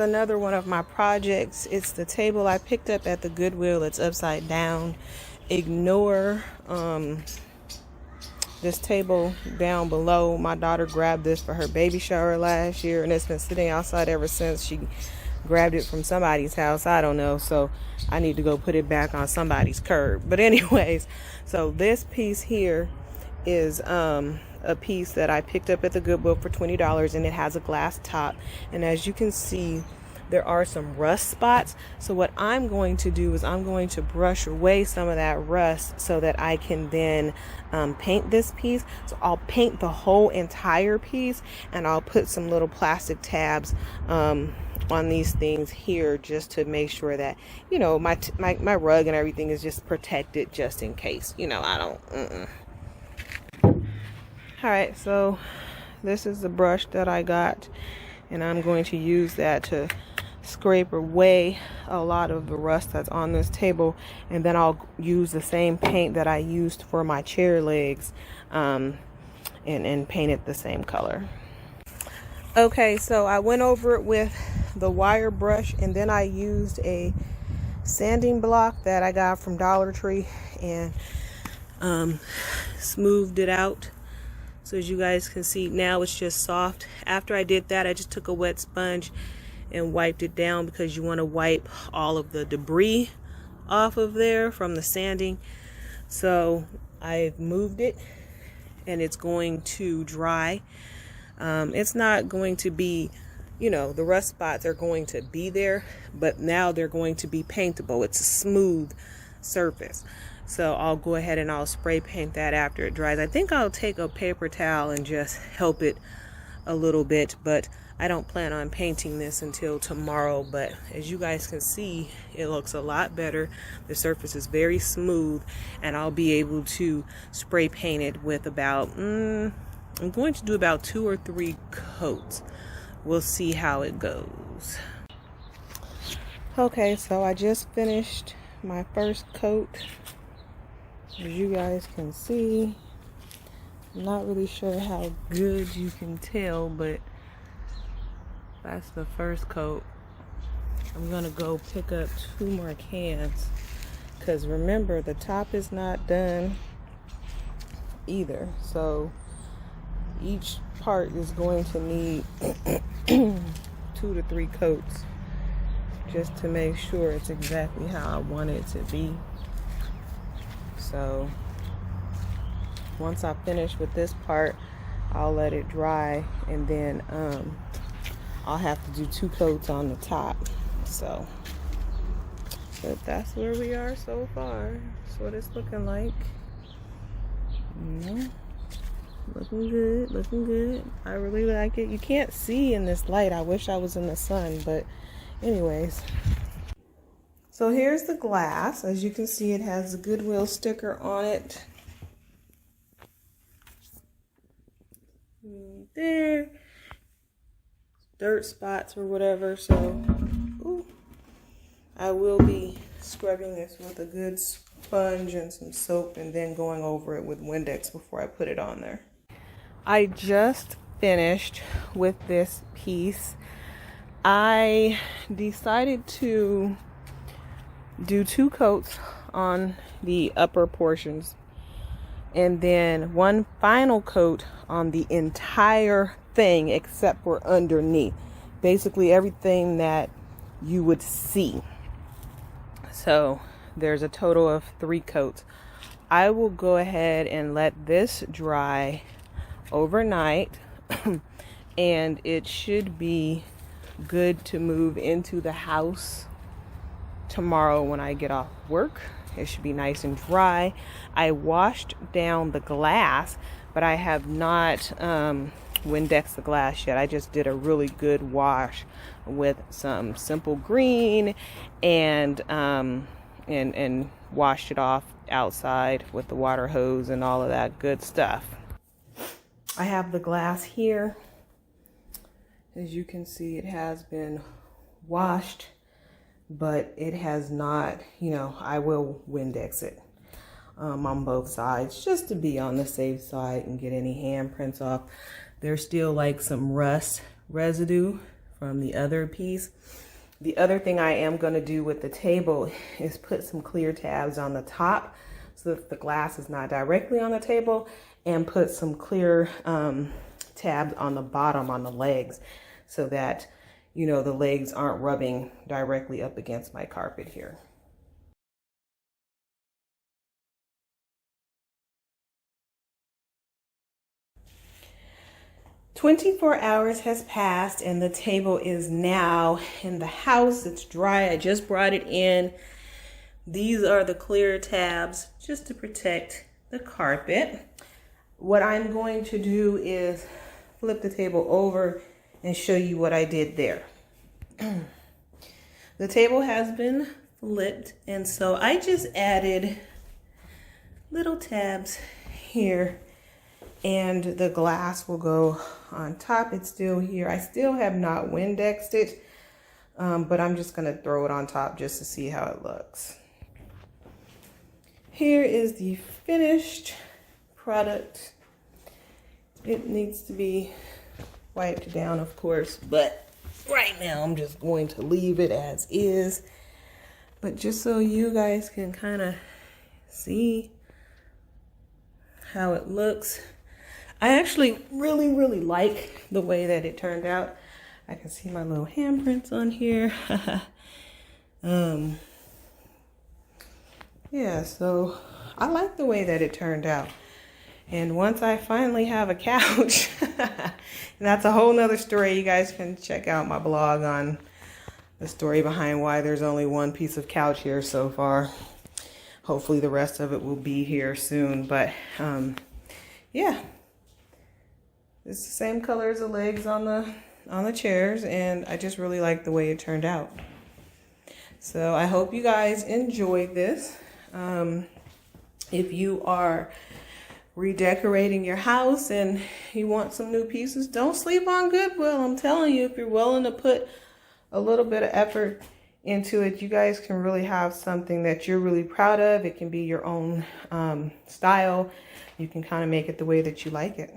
another one of my projects. It's the table I picked up at the Goodwill. It's upside down. Ignore this table down below. My daughter grabbed this for her baby shower last year, and it's been sitting outside ever since. She grabbed it from somebody's house, I don't know, so I need to go put it back on somebody's curb. But anyways, so this piece here is a piece that I picked up at the Goodwill for $20, and it has a glass top, and as you can see, there are some rust spots. So what I'm going to do is I'm going to brush away some of that rust so that I can then paint this piece. So I'll paint the whole entire piece, and I'll put some little plastic tabs on these things here, just to make sure that, you know, my rug and everything is just protected, just in case, you know, I don't All right, so this is the brush that I got, and I'm going to use that to scrape away a lot of the rust that's on this table, and then I'll use the same paint that I used for my chair legs and paint it the same color. Okay, so I went over it with the wire brush, and then I used a sanding block that I got from Dollar Tree and smoothed it out. So as you guys can see, now it's just soft. After I did that, I just took a wet sponge and wiped it down, because you want to wipe all of the debris off of there from the sanding. So I've moved it, and it's going to dry. It's not going to be, you know, the rust spots are going to be there, but now they're going to be paintable. It's a smooth surface. So I'll go ahead and I'll spray paint that after it dries. I think I'll take a paper towel and just help it a little bit, but I don't plan on painting this until tomorrow. But as you guys can see, it looks a lot better. The surface is very smooth, and I'll be able to spray paint it with about, I'm going to do about 2 or 3 coats. We'll see how it goes. Okay, so I just finished my first coat. As you guys can see, I'm not really sure how good you can tell, but that's the first coat. I'm gonna go pick up 2 more cans, because remember, the top is not done either, so each part is going to need 2 to 3 coats, just to make sure it's exactly how I want it to be. So once I finish with this part, I'll let it dry, and then I'll have to do 2 coats on the top. So, but that's where we are so far. That's what it's looking like. Yeah. Looking good, looking good. I really like it. You can't see in this light. I wish I was in the sun, but anyways. So here's the glass. As you can see, it has the Goodwill sticker on it. There. Dirt spots or whatever. So, I will be scrubbing this with a good sponge and some soap, and then going over it with Windex before I put it on there. I just finished with this piece. I decided to do 2 coats on the upper portions, and then 1 final coat on the entire thing except for underneath. Basically everything that you would see. So there's a total of 3 coats. I will go ahead and let this dry overnight and it should be good to move into the house tomorrow when I get off work. It should be nice and dry. I washed down the glass, but I have not Windex the glass yet. I just did a really good wash with some Simple Green and washed it off outside with the water hose and all of that good stuff. I have the glass here. As you can see, it has been washed, but it has not, you know, I will Windex it on both sides just to be on the safe side and get any handprints off. There's still like some rust residue from the other piece. The other thing I am going to do with the table is put some clear tabs on the top so that the glass is not directly on the table, and put some clear tabs on the bottom on the legs so that, you know, the legs aren't rubbing directly up against my carpet here. "24 hours has passed and the table is now in the house. It's dry. I just brought it in. These are the clear tabs just to protect the carpet. What I'm going to do is flip the table over and show you what I did there. The table has been flipped, and so I just added little tabs here, and the glass will go on top. It's still here. I still have not Windexed it, but I'm just going to throw it on top just to see how it looks. Here is the finished product. It needs to be wiped down, of course, but right now I'm just going to leave it as is. But just so you guys can kind of see how it looks, I actually really like the way that it turned out. I can see my little handprints on here. Yeah, so I like the way that it turned out. And once I finally have a couch, and that's a whole nother story. You guys can check out my blog on the story behind why there's only one piece of couch here so far. Hopefully the rest of it will be here soon. But yeah, it's the same color as the legs on the chairs, and I just really like the way it turned out. So I hope you guys enjoyed this. If you are redecorating your house and you want some new pieces, don't sleep on Goodwill. I'm telling you, if you're willing to put a little bit of effort into it, you guys can really have something that you're really proud of. It can be your own style. You can kind of make it the way that you like it.